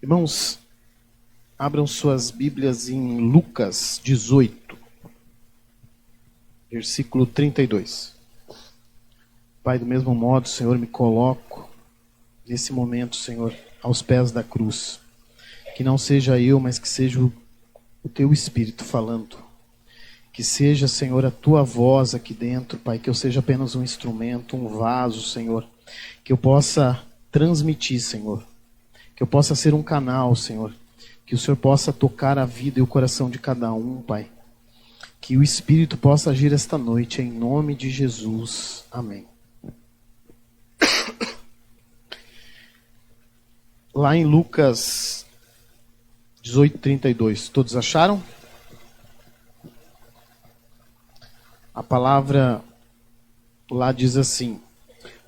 Irmãos, abram suas Bíblias em Lucas 18, versículo 32. Pai, do mesmo modo, Senhor, me coloco nesse momento, Senhor, aos pés da cruz. Que não seja eu, mas que seja o Teu Espírito falando. Que seja, Senhor, a Tua voz aqui dentro, Pai, que eu seja apenas um instrumento, um vaso, Senhor. Que eu possa transmitir, Senhor. Que eu possa ser um canal, Senhor. Que o Senhor possa tocar a vida e o coração de cada um, Pai. Que o Espírito possa agir esta noite, em nome de Jesus. Amém. Lá em Lucas 18:32, todos acharam? A palavra lá diz assim: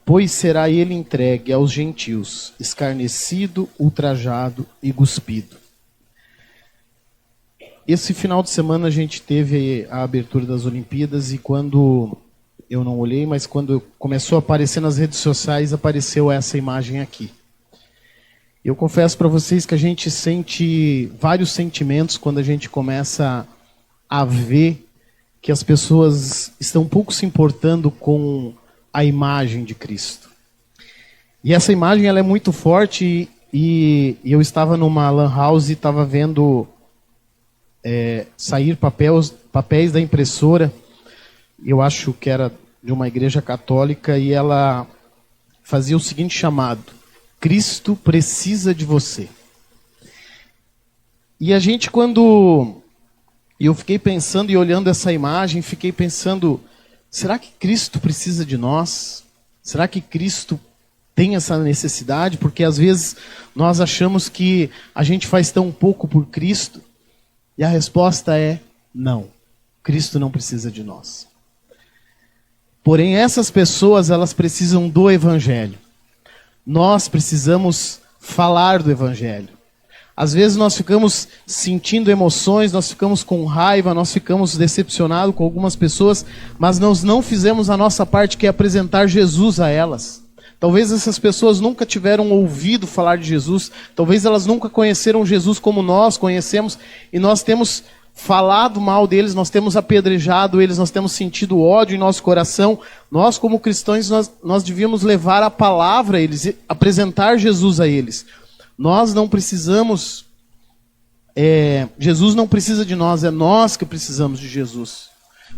pois será ele entregue aos gentios, escarnecido, ultrajado e cuspido. Esse final de semana a gente teve a abertura das Olimpíadas e quando eu não olhei, mas quando começou a aparecer nas redes sociais, apareceu essa imagem aqui. Eu confesso para vocês que a gente sente vários sentimentos quando a gente começa a ver que as pessoas estão pouco se importando com a imagem de Cristo. E essa imagem ela é muito forte e eu estava numa lan house e estava vendo sair papéis da impressora. Eu acho que era de uma igreja católica e ela fazia o seguinte chamado: Cristo precisa de você. E a gente eu fiquei pensando e olhando essa imagem, fiquei pensando, será que Cristo precisa de nós? Será que Cristo tem essa necessidade? Porque às vezes nós achamos que a gente faz tão pouco por Cristo. E a resposta é não. Cristo não precisa de nós. Porém, essas pessoas, elas precisam do Evangelho. Nós precisamos falar do Evangelho. Às vezes nós ficamos sentindo emoções, nós ficamos com raiva, nós ficamos decepcionados com algumas pessoas, mas nós não fizemos a nossa parte, que é apresentar Jesus a elas. Talvez essas pessoas nunca tiveram ouvido falar de Jesus, talvez elas nunca conheceram Jesus como nós conhecemos, e nós temos falado mal deles, nós temos apedrejado eles, nós temos sentido ódio em nosso coração. Nós, como cristãos, nós devíamos levar a palavra a eles, apresentar Jesus a eles. Nós não precisamos, Jesus não precisa de nós, é nós que precisamos de Jesus.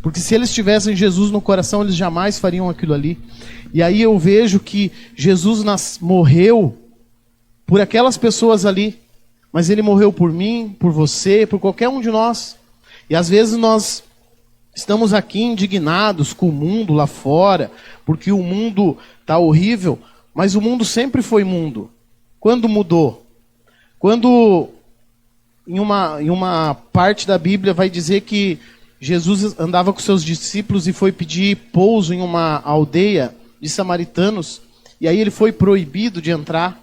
Porque se eles tivessem Jesus no coração, eles jamais fariam aquilo ali. E aí eu vejo que Jesus morreu por aquelas pessoas ali, mas ele morreu por mim, por você, por qualquer um de nós. E às vezes nós estamos aqui indignados com o mundo lá fora, porque o mundo está horrível, mas o mundo sempre foi mundo. Quando mudou? Quando em uma parte da Bíblia vai dizer que Jesus andava com seus discípulos e foi pedir pouso em uma aldeia de samaritanos, e aí ele foi proibido de entrar.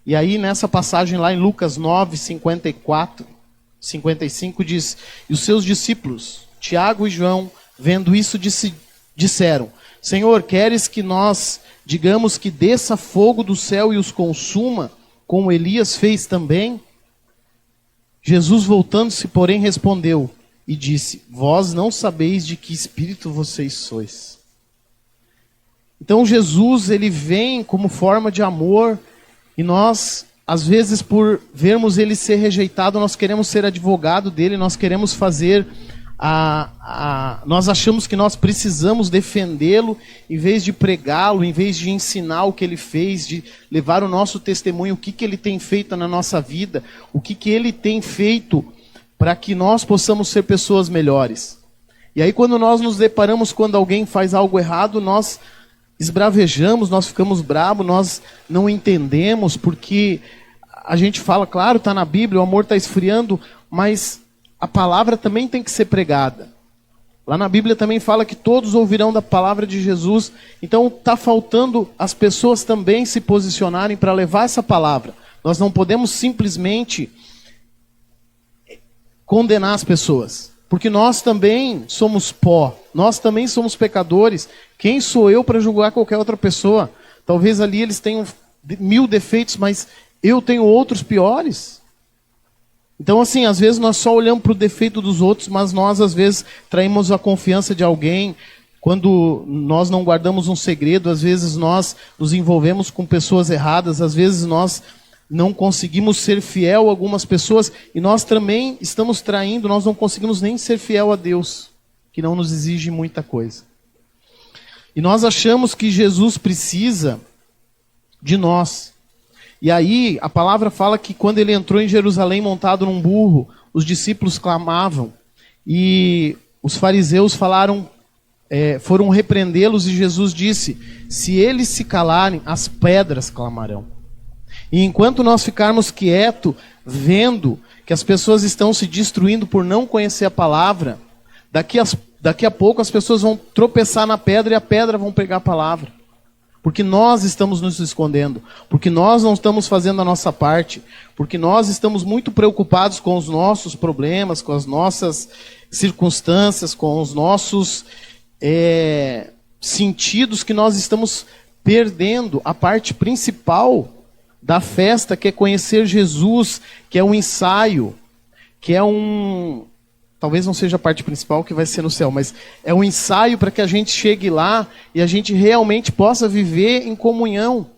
E aí nessa passagem lá em Lucas 9, 54, 55 diz: e os seus discípulos, Tiago e João, vendo isso, disseram: Senhor, queres que nós digamos que desça fogo do céu e os consuma, como Elias fez também? Jesus, voltando-se, porém, respondeu e disse: vós não sabeis de que espírito vocês sois. Então Jesus, ele vem como forma de amor, e nós, às vezes, por vermos ele ser rejeitado, nós queremos ser advogado dele, nós queremos fazer nós achamos que nós precisamos defendê-lo, em vez de pregá-lo, em vez de ensinar o que ele fez, de levar o nosso testemunho, o que ele tem feito na nossa vida, o que ele tem feito para que nós possamos ser pessoas melhores. E aí quando nós nos deparamos quando alguém faz algo errado, nós esbravejamos, nós ficamos bravos, nós não entendemos, porque a gente fala, claro, está na Bíblia, o amor está esfriando, mas a palavra também tem que ser pregada. Lá na Bíblia também fala que todos ouvirão da palavra de Jesus. Então está faltando as pessoas também se posicionarem para levar essa palavra. Nós não podemos simplesmente condenar as pessoas, porque nós também somos pó, nós também somos pecadores. Quem sou eu para julgar qualquer outra pessoa? Talvez ali eles tenham 1000 defeitos, mas Eu tenho outros piores. Então, assim, às vezes nós só olhamos para o defeito dos outros, mas nós, às vezes, traímos a confiança de alguém. Quando nós não guardamos um segredo, às vezes nós nos envolvemos com pessoas erradas, às vezes nós não conseguimos ser fiel a algumas pessoas, e nós também estamos traindo, nós não conseguimos nem ser fiel a Deus, que não nos exige muita coisa. E nós achamos que Jesus precisa de nós. E aí a palavra fala que quando ele entrou em Jerusalém montado num burro, os discípulos clamavam, e os fariseus foram repreendê-los, e Jesus disse: se eles se calarem, as pedras clamarão. E enquanto nós ficarmos quietos, vendo que as pessoas estão se destruindo por não conhecer a palavra, daqui a pouco as pessoas vão tropeçar na pedra e a pedra vão pegar a palavra. Porque nós estamos nos escondendo, porque nós não estamos fazendo a nossa parte, porque nós estamos muito preocupados com os nossos problemas, com as nossas circunstâncias, com os nossos sentidos, que nós estamos perdendo a parte principal da festa, que é conhecer Jesus, que é um ensaio, que é talvez não seja a parte principal que vai ser no céu, mas é um ensaio para que a gente chegue lá e a gente realmente possa viver em comunhão.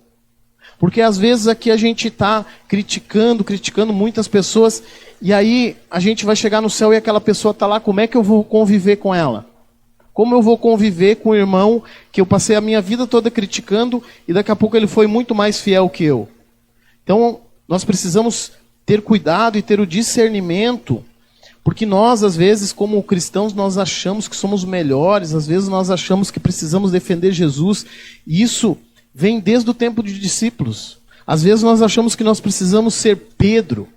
Porque às vezes aqui a gente está criticando muitas pessoas, e aí a gente vai chegar no céu e aquela pessoa está lá, como é que eu vou conviver com ela? Como eu vou conviver com o irmão que eu passei a minha vida toda criticando e daqui a pouco ele foi muito mais fiel que eu? Então, nós precisamos ter cuidado e ter o discernimento, porque nós, às vezes, como cristãos, nós achamos que somos melhores, às vezes nós achamos que precisamos defender Jesus, e isso vem desde o tempo de discípulos. Às vezes nós achamos que nós precisamos ser Pedro,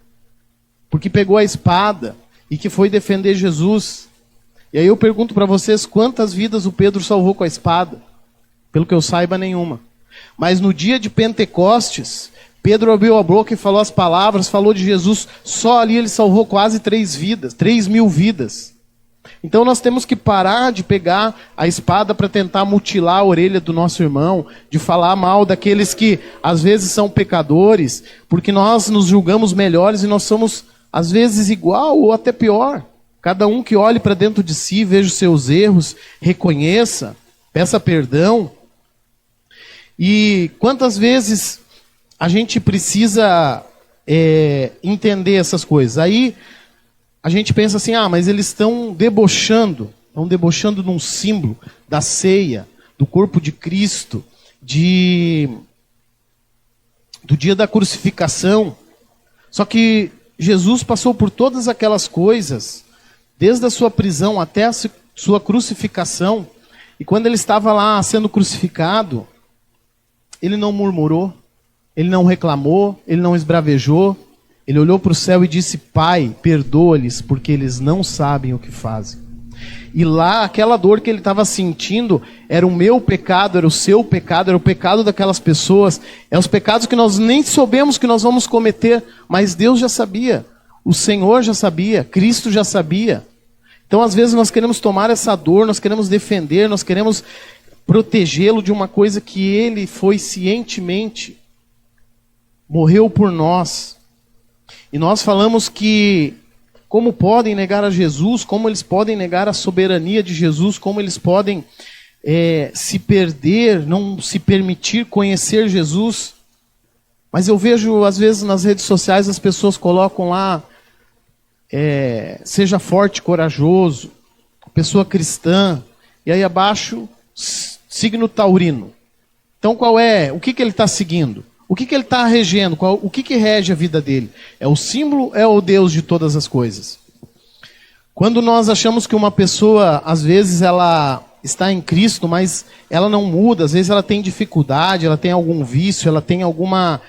porque pegou a espada e que foi defender Jesus. E aí eu pergunto para vocês, quantas vidas o Pedro salvou com a espada? Pelo que eu saiba, nenhuma. Mas no dia de Pentecostes, Pedro abriu a boca e falou as palavras, falou de Jesus, só ali ele salvou quase 3.000 vidas. Então nós temos que parar de pegar a espada para tentar mutilar a orelha do nosso irmão, de falar mal daqueles que às vezes são pecadores, porque nós nos julgamos melhores e nós somos às vezes igual ou até pior. Cada um que olhe para dentro de si, veja os seus erros, reconheça, peça perdão. E quantas vezes a gente precisa entender essas coisas? Aí a gente pensa assim, mas eles estão debochando de um símbolo da ceia, do corpo de Cristo, do dia da crucificação. Só que Jesus passou por todas aquelas coisas, desde a sua prisão até a sua crucificação, e quando ele estava lá sendo crucificado, ele não murmurou, ele não reclamou, ele não esbravejou, ele olhou para o céu e disse: Pai, perdoa-lhes, porque eles não sabem o que fazem. E lá, aquela dor que ele estava sentindo, era o meu pecado, era o seu pecado, era o pecado daquelas pessoas, os pecados que nós nem soubemos que nós vamos cometer, mas Deus já sabia, o Senhor já sabia, Cristo já sabia. Então, às vezes, nós queremos tomar essa dor, nós queremos defender, nós queremos protegê-lo de uma coisa que ele foi cientemente, morreu por nós. E nós falamos que como podem negar a Jesus, como eles podem negar a soberania de Jesus, como eles podem se perder, não se permitir conhecer Jesus. Mas eu vejo, às vezes, nas redes sociais, as pessoas colocam lá, seja forte, corajoso, pessoa cristã, e aí abaixo, signo taurino. Então o que ele está seguindo? O que ele está regendo? O que rege a vida dele? É o símbolo, é o Deus de todas as coisas? Quando nós achamos que uma pessoa, às vezes, ela está em Cristo, mas ela não muda, às vezes ela tem dificuldade, ela tem algum vício, ela tem alguma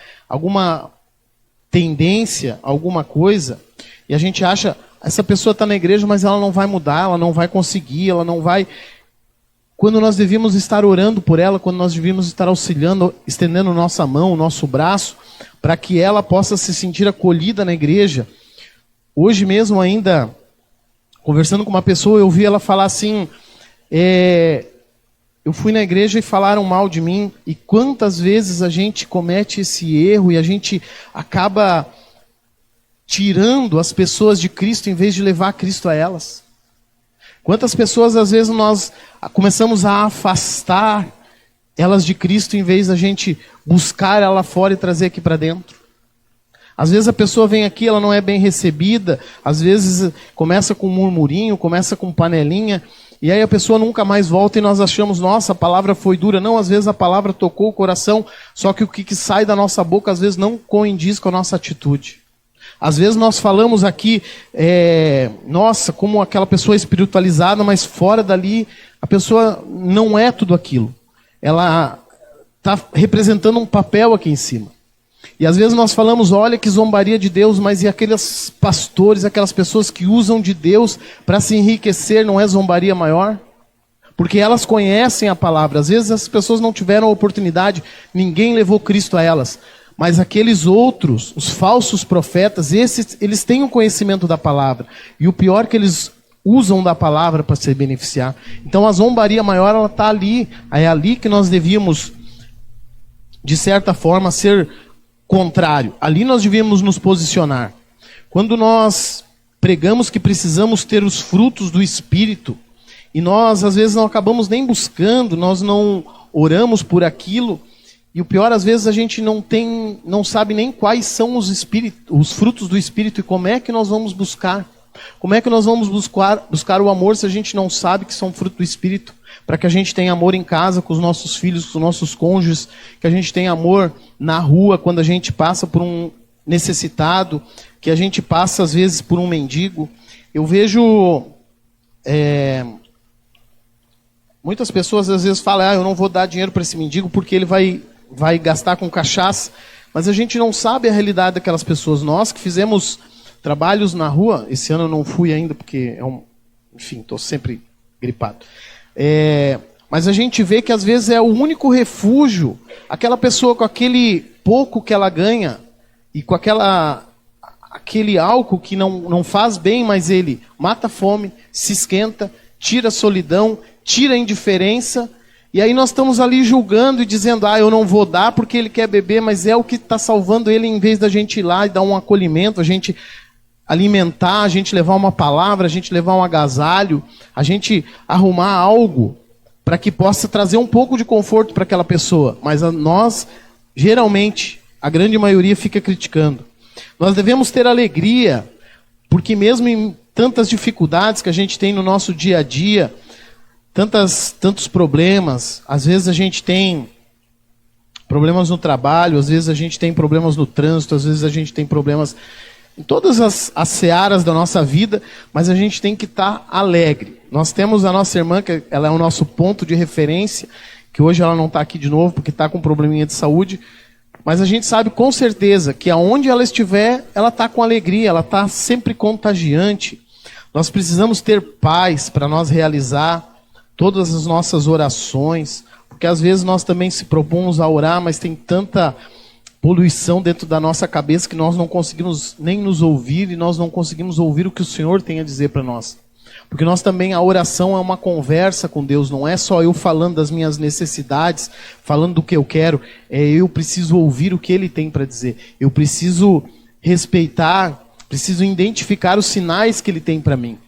tendência, alguma coisa, e a gente acha, essa pessoa está na igreja, mas ela não vai mudar, ela não vai conseguir, ela não vai... Quando nós devíamos estar orando por ela, quando nós devíamos estar auxiliando, estendendo nossa mão, nosso braço, para que ela possa se sentir acolhida na igreja. Hoje mesmo ainda, conversando com uma pessoa, eu ouvi ela falar assim, Eu fui na igreja e falaram mal de mim, e quantas vezes a gente comete esse erro e a gente acaba tirando as pessoas de Cristo em vez de levar Cristo a elas. Quantas pessoas às vezes nós começamos a afastar elas de Cristo em vez da gente buscar ela fora e trazer aqui para dentro. Às vezes a pessoa vem aqui, ela não é bem recebida, às vezes começa com um murmurinho, começa com panelinha, e aí a pessoa nunca mais volta e nós achamos, nossa, a palavra foi dura. Não, às vezes a palavra tocou o coração, só que o que sai da nossa boca às vezes não coincide com a nossa atitude. Às vezes nós falamos aqui, nossa, como aquela pessoa espiritualizada, mas fora dali a pessoa não é tudo aquilo. Ela está representando um papel aqui em cima. E às vezes nós falamos, olha que zombaria de Deus, mas e aqueles pastores, aquelas pessoas que usam de Deus para se enriquecer, não é zombaria maior? Porque elas conhecem a palavra. Às vezes as pessoas não tiveram a oportunidade, ninguém levou Cristo a elas. Mas aqueles outros, os falsos profetas, esses, eles têm o conhecimento da palavra. E o pior é que eles usam da palavra para se beneficiar. Então a zombaria maior, ela está ali. É ali que nós devíamos, de certa forma, ser contrário. Ali nós devíamos nos posicionar. Quando nós pregamos que precisamos ter os frutos do Espírito, e nós às vezes não acabamos nem buscando, nós não oramos por aquilo, e o pior, às vezes a gente não sabe nem quais são os frutos do Espírito e como é que nós vamos buscar. Como é que nós vamos buscar o amor se a gente não sabe que são fruto do Espírito? Para que a gente tenha amor em casa com os nossos filhos, com os nossos cônjuges, que a gente tenha amor na rua quando a gente passa por um necessitado, que a gente passa às vezes por um mendigo. Eu vejo muitas pessoas às vezes falam, eu não vou dar dinheiro para esse mendigo porque ele vai gastar com cachaça, mas a gente não sabe a realidade daquelas pessoas. Nós que fizemos trabalhos na rua, esse ano eu não fui ainda porque enfim, estou sempre gripado. Mas a gente vê que às vezes é o único refúgio, aquela pessoa com aquele pouco que ela ganha e com aquele álcool que não faz bem, mas ele mata a fome, se esquenta, tira a solidão, tira a indiferença, e aí nós estamos ali julgando e dizendo, eu não vou dar porque ele quer beber, mas é o que está salvando ele, em vez da gente ir lá e dar um acolhimento, a gente alimentar, a gente levar uma palavra, a gente levar um agasalho, a gente arrumar algo para que possa trazer um pouco de conforto para aquela pessoa. Mas nós, geralmente, a grande maioria fica criticando. Nós devemos ter alegria, porque mesmo em tantas dificuldades que a gente tem no nosso dia a dia, tantos problemas, às vezes a gente tem problemas no trabalho, às vezes a gente tem problemas no trânsito, às vezes a gente tem problemas em todas as searas da nossa vida, mas a gente tem que estar alegre. Nós temos a nossa irmã, que ela é o nosso ponto de referência, que hoje ela não está aqui de novo, porque está com um probleminha de saúde, mas a gente sabe com certeza que aonde ela estiver, ela está com alegria, ela está sempre contagiante. Nós precisamos ter paz para nós realizar todas as nossas orações, porque às vezes nós também se propomos a orar, mas tem tanta poluição dentro da nossa cabeça que nós não conseguimos nem nos ouvir e nós não conseguimos ouvir o que o Senhor tem a dizer para nós. Porque nós também, a oração é uma conversa com Deus, não é só eu falando das minhas necessidades, falando do que eu quero, eu preciso ouvir o que Ele tem para dizer. Eu preciso respeitar, preciso identificar os sinais que Ele tem para mim.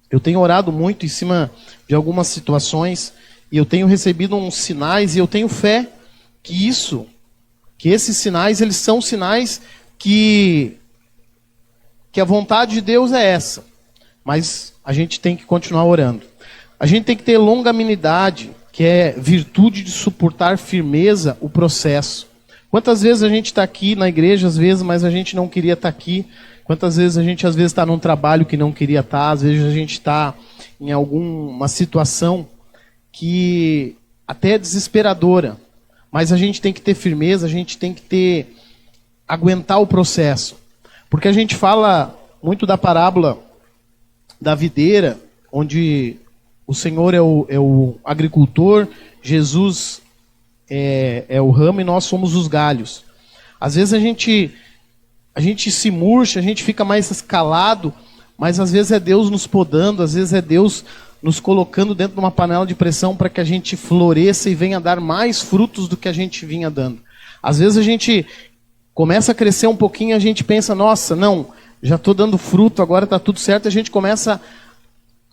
Eu tenho orado muito em cima de algumas situações e eu tenho recebido uns sinais e eu tenho fé que esses sinais, eles são sinais que a vontade de Deus é essa. Mas a gente tem que continuar orando. A gente tem que ter longanimidade, que é virtude de suportar firmeza o processo. Quantas vezes a gente está aqui na igreja, às vezes, mas a gente não queria estar aqui. Quantas vezes a gente, às vezes, está num trabalho que não queria estar. Às vezes a gente está em alguma situação que até é desesperadora. Mas a gente tem que ter firmeza, a gente tem que aguentar o processo. Porque a gente fala muito da parábola da videira, onde o Senhor é o agricultor, Jesus é o ramo e nós somos os galhos. Às vezes a gente se murcha, a gente fica mais calado, mas às vezes é Deus nos podando, às vezes é Deus nos colocando dentro de uma panela de pressão para que a gente floresça e venha dar mais frutos do que a gente vinha dando. Às vezes a gente começa a crescer um pouquinho e a gente pensa, nossa, não, já estou dando fruto, agora está tudo certo, e a gente começa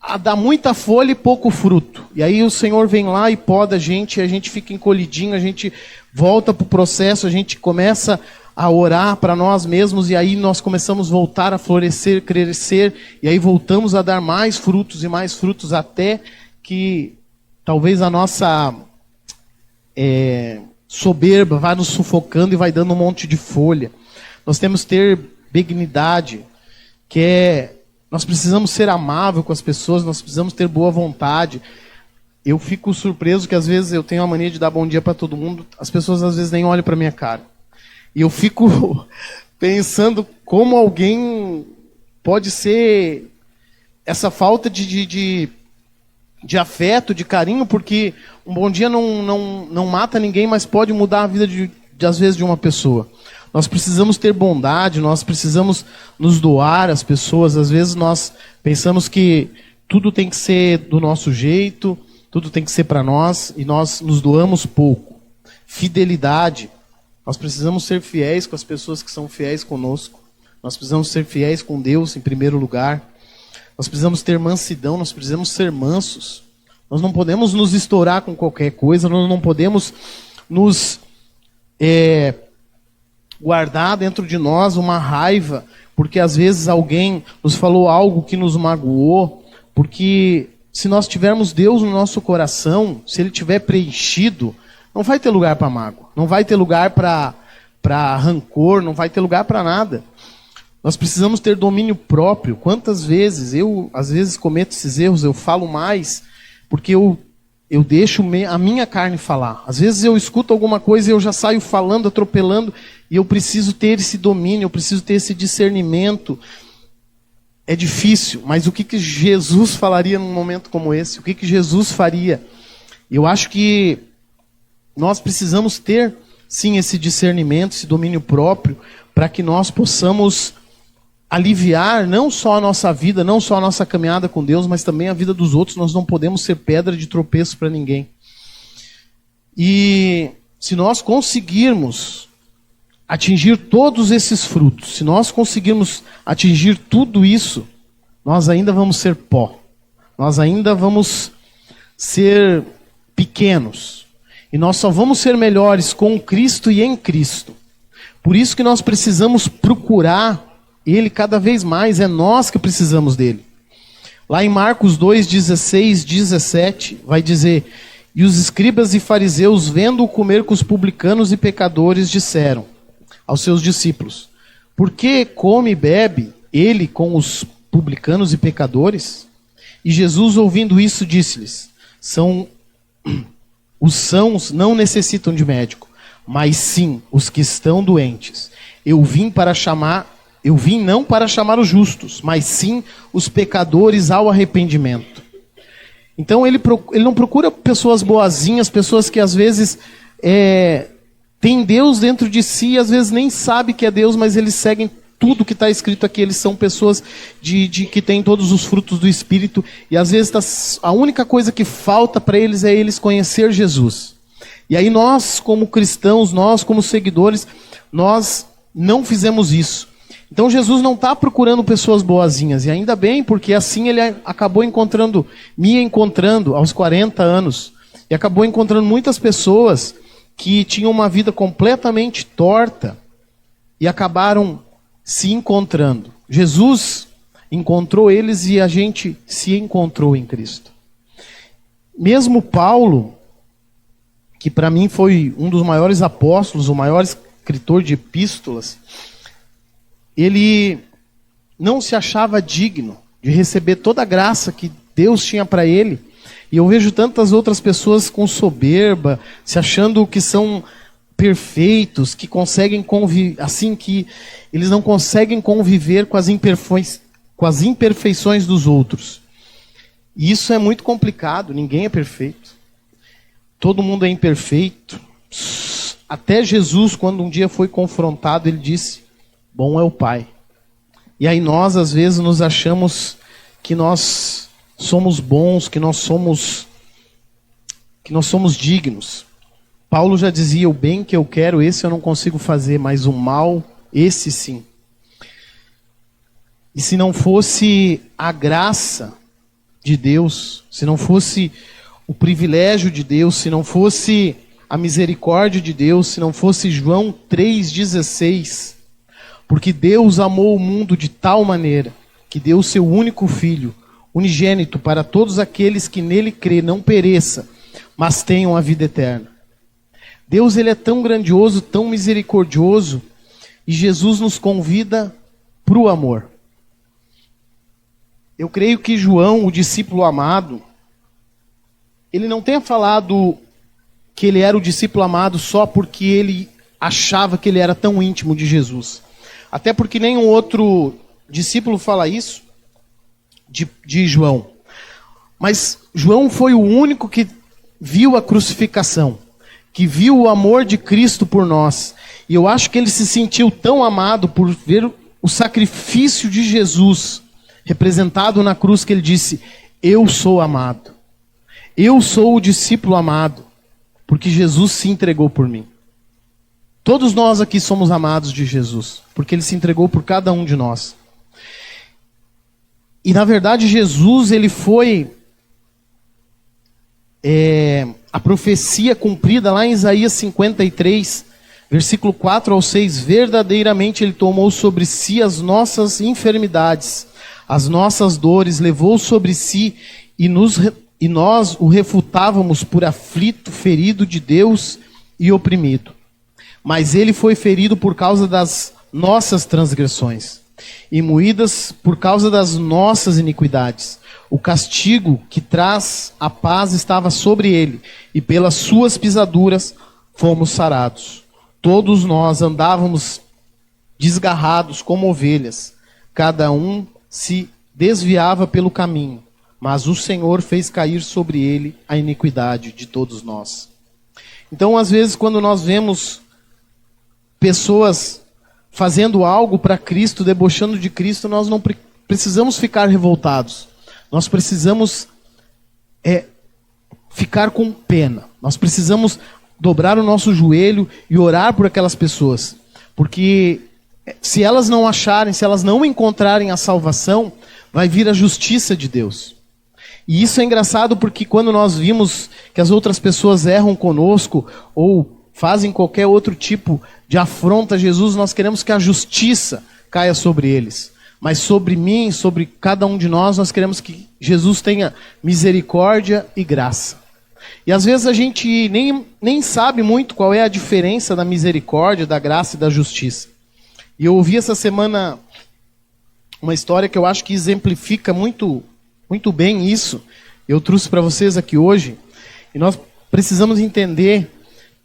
a dar muita folha e pouco fruto. E aí o Senhor vem lá e poda a gente fica encolhidinho, a gente volta para o processo, a gente começa a orar para nós mesmos, e aí nós começamos a voltar a florescer, crescer, e aí voltamos a dar mais frutos e mais frutos, até que talvez a nossa soberba vai nos sufocando e vai dando um monte de folha. Nós temos que ter benignidade, nós precisamos ser amável com as pessoas, nós precisamos ter boa vontade. Eu fico surpreso que às vezes eu tenho a mania de dar bom dia para todo mundo, as pessoas às vezes nem olham para minha cara. E eu fico pensando como alguém pode ser essa falta de afeto, de carinho, porque um bom dia não mata ninguém, mas pode mudar a vida às vezes de uma pessoa. Nós precisamos ter bondade, nós precisamos nos doar às pessoas. Às vezes nós pensamos que tudo tem que ser do nosso jeito, tudo tem que ser para nós, e nós nos doamos pouco. Fidelidade. Nós precisamos ser fiéis com as pessoas que são fiéis conosco. Nós precisamos ser fiéis com Deus em primeiro lugar. Nós precisamos ter mansidão, nós precisamos ser mansos. Nós não podemos nos estourar com qualquer coisa, nós não podemos nos guardar dentro de nós uma raiva, porque às vezes alguém nos falou algo que nos magoou, porque se nós tivermos Deus no nosso coração, se Ele tiver preenchido, não vai ter lugar para mágoa, não vai ter lugar para rancor, não vai ter lugar para nada. Nós precisamos ter domínio próprio. Quantas vezes eu, às vezes, cometo esses erros, eu falo mais, porque eu deixo a minha carne falar. Às vezes eu escuto alguma coisa e eu já saio falando, atropelando, e eu preciso ter esse domínio, eu preciso ter esse discernimento. É difícil, mas o que Jesus falaria num momento como esse? O que Jesus faria? Eu acho que nós precisamos ter, sim, esse discernimento, esse domínio próprio, para que nós possamos aliviar não só a nossa vida, não só a nossa caminhada com Deus, mas também a vida dos outros. Nós não podemos ser pedra de tropeço para ninguém. E se nós conseguirmos atingir todos esses frutos, se nós conseguirmos atingir tudo isso, nós ainda vamos ser pó. Nós ainda vamos ser pequenos. E nós só vamos ser melhores com Cristo e em Cristo. Por isso que nós precisamos procurar Ele cada vez mais, é nós que precisamos dele. Lá em Marcos 2, 16, 17, vai dizer: e os escribas e fariseus, vendo-o comer com os publicanos e pecadores, disseram aos seus discípulos: por que come e bebe ele com os publicanos e pecadores? E Jesus, ouvindo isso, disse-lhes: os sãos não necessitam de médico, mas sim os que estão doentes. Eu vim não para chamar os justos, mas sim os pecadores ao arrependimento. Então ele não procura pessoas boazinhas, pessoas que às vezes têm Deus dentro de si, e às vezes nem sabe que é Deus, mas eles seguem tudo que está escrito aqui. Eles são pessoas que têm todos os frutos do Espírito, e às vezes a única coisa que falta para eles é eles conhecer Jesus. E aí nós, como cristãos, nós como seguidores, nós não fizemos isso. Então Jesus não está procurando pessoas boazinhas, e ainda bem, porque assim ele acabou me encontrando aos 40 anos, e acabou encontrando muitas pessoas que tinham uma vida completamente torta, e acabaram se encontrando. Jesus encontrou eles e a gente se encontrou em Cristo. Mesmo Paulo, que para mim foi um dos maiores apóstolos, o maior escritor de epístolas, ele não se achava digno de receber toda a graça que Deus tinha para ele. E eu vejo tantas outras pessoas com soberba, se achando que são perfeitos, que conseguem conviver, assim, que eles não conseguem conviver com as imperfeições dos outros. E isso é muito complicado, ninguém é perfeito. Todo mundo é imperfeito. Até Jesus, quando um dia foi confrontado, ele disse: bom é o Pai. E aí nós, às vezes, nos achamos que nós somos bons, que nós somos dignos. Paulo já dizia: o bem que eu quero, esse eu não consigo fazer, mas o mal, esse sim. E se não fosse a graça de Deus, se não fosse o privilégio de Deus, se não fosse a misericórdia de Deus, se não fosse João 3,16, porque Deus amou o mundo de tal maneira que deu o seu único Filho, unigênito, para todos aqueles que nele crê, não pereça, mas tenham a vida eterna. Deus, ele é tão grandioso, tão misericordioso, e Jesus nos convida para o amor. Eu creio que João, o discípulo amado, ele não tenha falado que ele era o discípulo amado só porque ele achava que ele era tão íntimo de Jesus. Até porque nenhum outro discípulo fala isso de João. Mas João foi o único que viu a crucificação, que viu o amor de Cristo por nós. E eu acho que ele se sentiu tão amado por ver o sacrifício de Jesus representado na cruz, que ele disse: eu sou amado. Eu sou o discípulo amado, porque Jesus se entregou por mim. Todos nós aqui somos amados de Jesus, porque ele se entregou por cada um de nós. E na verdade Jesus, ele foi a profecia cumprida lá em Isaías 53, versículo 4 ao 6. Verdadeiramente ele tomou sobre si as nossas enfermidades, as nossas dores, levou sobre si, e nós o refutávamos por aflito, ferido de Deus e oprimido. Mas ele foi ferido por causa das nossas transgressões, e moídas por causa das nossas iniquidades. O castigo que traz a paz estava sobre ele, e pelas suas pisaduras fomos sarados. Todos nós andávamos desgarrados como ovelhas, cada um se desviava pelo caminho, mas o Senhor fez cair sobre ele a iniquidade de todos nós. Então, às vezes, quando nós vemos pessoas fazendo algo para Cristo, debochando de Cristo, nós não precisamos ficar revoltados. Nós precisamos ficar com pena. Nós precisamos dobrar o nosso joelho e orar por aquelas pessoas. Porque se elas não acharem, se elas não encontrarem a salvação, vai vir a justiça de Deus. E isso é engraçado, porque quando nós vimos que as outras pessoas erram conosco ou fazem qualquer outro tipo de afronta a Jesus, nós queremos que a justiça caia sobre eles. Mas sobre mim, sobre cada um de nós queremos que Jesus tenha misericórdia e graça. E às vezes a gente nem sabe muito qual é a diferença da misericórdia, da graça e da justiça. E eu ouvi essa semana uma história que eu acho que exemplifica muito bem isso. Eu trouxe para vocês aqui hoje. E nós precisamos entender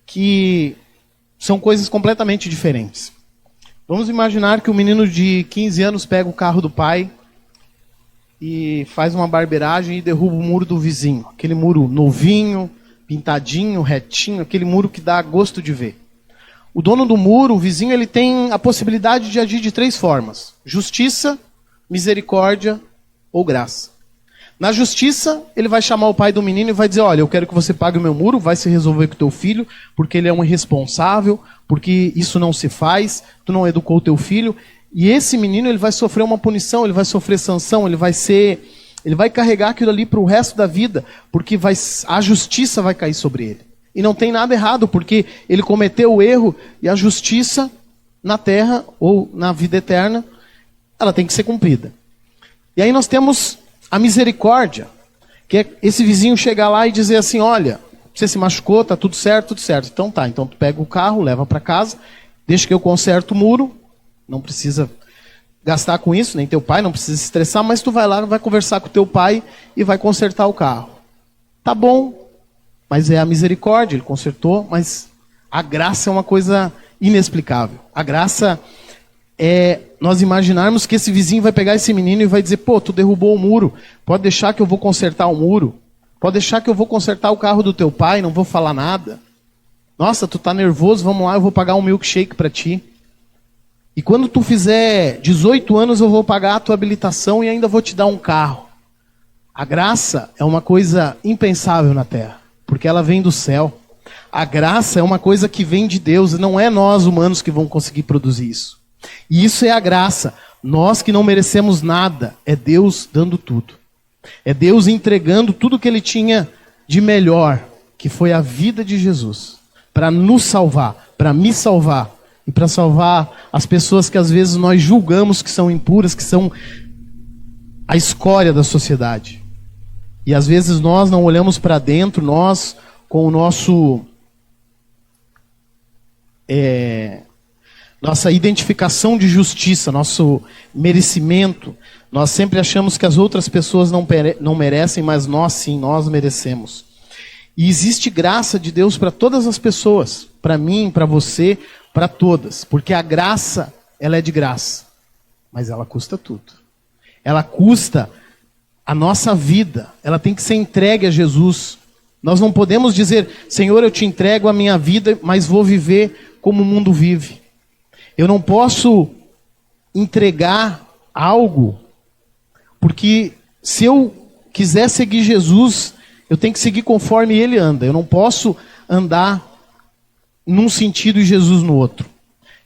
que são coisas completamente diferentes. Vamos imaginar que um menino de 15 anos pega o carro do pai e faz uma barbeiragem e derruba o muro do vizinho. Aquele muro novinho, pintadinho, retinho, aquele muro que dá gosto de ver. O dono do muro, o vizinho, ele tem a possibilidade de agir de 3 formas: justiça, misericórdia ou graça. Na justiça, ele vai chamar o pai do menino e vai dizer: olha, eu quero que você pague o meu muro, vai se resolver com o teu filho, porque ele é um irresponsável, porque isso não se faz, tu não educou o teu filho. E esse menino, ele vai sofrer uma punição, ele vai sofrer sanção, ele vai carregar aquilo ali para o resto da vida, porque a justiça vai cair sobre ele. E não tem nada errado, porque ele cometeu o erro, e a justiça na terra, ou na vida eterna, ela tem que ser cumprida. E aí nós temos a misericórdia, que é esse vizinho chegar lá e dizer assim: olha, você se machucou, tá tudo certo, então tá, então tu pega o carro, leva para casa, deixa que eu conserto o muro, não precisa gastar com isso, nem teu pai não precisa se estressar, mas tu vai lá, vai conversar com teu pai e vai consertar o carro. Tá bom, mas é a misericórdia, ele consertou, mas a graça é uma coisa inexplicável. A graça é nós imaginarmos que esse vizinho vai pegar esse menino e vai dizer: pô, tu derrubou o muro, pode deixar que eu vou consertar o muro, pode deixar que eu vou consertar o carro do teu pai, não vou falar nada. Nossa, tu tá nervoso, vamos lá, eu vou pagar um milkshake para ti. E quando tu fizer 18 anos, eu vou pagar a tua habilitação e ainda vou te dar um carro. A graça é uma coisa impensável na terra, porque ela vem do céu. A graça é uma coisa que vem de Deus, não é nós humanos que vamos conseguir produzir isso. E isso é a graça. Nós que não merecemos nada, é Deus dando tudo. É Deus entregando tudo que Ele tinha de melhor, que foi a vida de Jesus, para nos salvar, para me salvar, e para salvar as pessoas que às vezes nós julgamos que são impuras, que são a escória da sociedade. E às vezes nós não olhamos para dentro, nós com o nosso nossa identificação de justiça, nosso merecimento, nós sempre achamos que as outras pessoas não merecem, mas nós sim, nós merecemos. E existe graça de Deus para todas as pessoas, para mim, para você, para todas, porque a graça, ela é de graça, mas ela custa tudo. Ela custa a nossa vida, ela tem que ser entregue a Jesus. Nós não podemos dizer, Senhor, eu te entrego a minha vida, mas vou viver como o mundo vive. Eu não posso entregar algo, porque se eu quiser seguir Jesus, eu tenho que seguir conforme Ele anda. Eu não posso andar num sentido e Jesus no outro.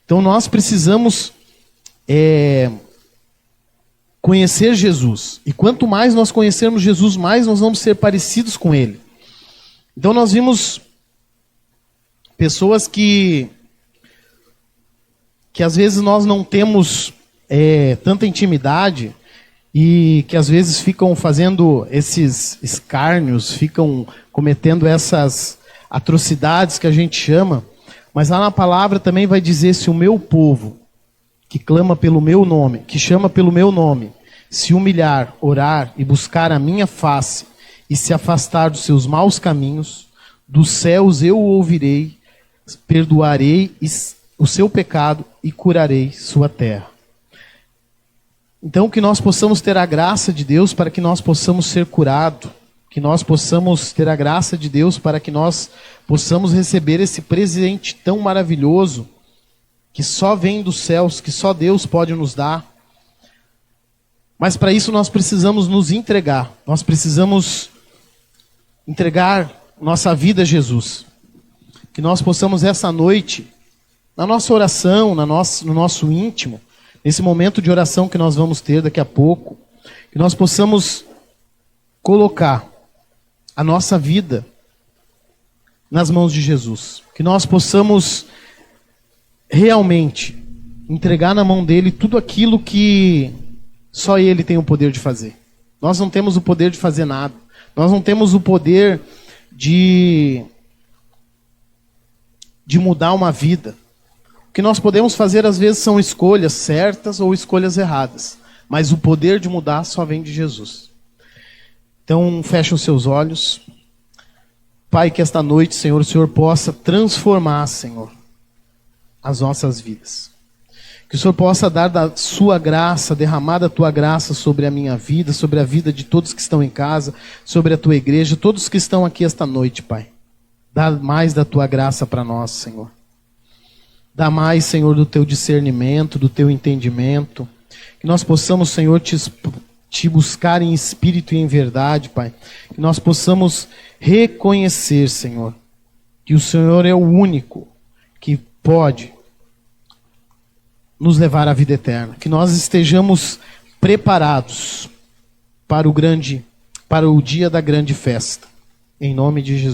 Então nós precisamos conhecer Jesus. E quanto mais nós conhecermos Jesus, mais nós vamos ser parecidos com Ele. Então nós vimos pessoas que às vezes nós não temos tanta intimidade e que às vezes ficam fazendo esses escárnios, ficam cometendo essas atrocidades que a gente chama, mas lá na palavra também vai dizer: se o meu povo, que clama pelo meu nome, que chama pelo meu nome, se humilhar, orar e buscar a minha face e se afastar dos seus maus caminhos, dos céus eu o ouvirei, perdoarei o seu pecado e curarei sua terra. Então que nós possamos ter a graça de Deus para que nós possamos ser curados, que nós possamos ter a graça de Deus para que nós possamos receber esse presente tão maravilhoso que só vem dos céus, que só Deus pode nos dar. Mas para isso nós precisamos nos entregar. Nós precisamos entregar nossa vida a Jesus. Que nós possamos essa noite, na nossa oração, no nosso íntimo, nesse momento de oração que nós vamos ter daqui a pouco, que nós possamos colocar a nossa vida nas mãos de Jesus. Que nós possamos realmente entregar na mão dele tudo aquilo que só ele tem o poder de fazer. Nós não temos o poder de fazer nada. Nós não temos o poder de mudar uma vida. O que nós podemos fazer às vezes são escolhas certas ou escolhas erradas. Mas o poder de mudar só vem de Jesus. Então feche os seus olhos. Pai, que esta noite, Senhor, o Senhor possa transformar, Senhor, as nossas vidas. Que o Senhor possa dar da sua graça, derramar da tua graça sobre a minha vida, sobre a vida de todos que estão em casa, sobre a tua igreja, todos que estão aqui esta noite, Pai. Dá mais da tua graça para nós, Senhor. Dá mais, Senhor, do teu discernimento, do teu entendimento. Que nós possamos, Senhor, te buscar em espírito e em verdade, Pai. Que nós possamos reconhecer, Senhor, que o Senhor é o único que pode nos levar à vida eterna. Que nós estejamos preparados para o dia da grande festa. Em nome de Jesus.